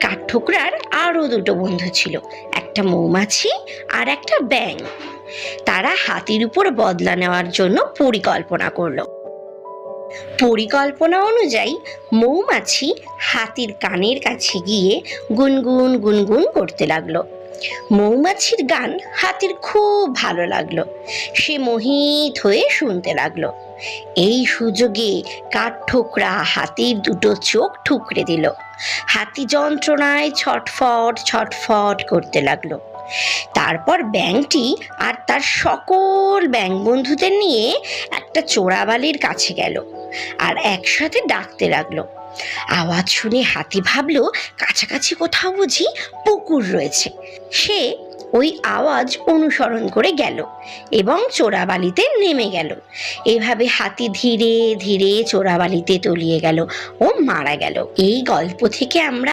কাঠঠোকরার আরো দুটো বন্ধু ছিল, একটা মৌমাছি আর একটা ব্যাঙ। তারা হাতির উপর বদলা নেওয়ার জন্য পরিকল্পনা করলো। পরিকল্পনা অনুযায়ী মৌমাছি হাতির কানের কাছে গিয়ে গুনগুন গুনগুন করতে লাগলো। মৌমাছির গান হাতির খুব ভালো লাগলো, সে মোহিত হয়ে শুনতে লাগলো। এই সুযোগে কাঠঠোকরা হাতির দুটো চোখ ঠুকরে দিল। হাতি যন্ত্রণায় ছটফট ছটফট করতে লাগলো। তারপর ব্যাঙটি আর তার সকল ব্যাঙ বন্ধুদের নিয়ে একটা চোরাবালির কাছে গেল আর একসাথে ডাকতে লাগলো। আওয়াজ শুনে হাতি ভাবলো কাছাকাছি কোথাও বুঝি পুকুর রয়েছে। সে ওই আওয়াজ অনুসরণ করে গেল এবং চোরাবালিতে নেমে গেল। এভাবে হাতি ধীরে ধীরে চোরাবালিতে তলিয়ে গেল ও মারা গেল। এই গল্প থেকে আমরা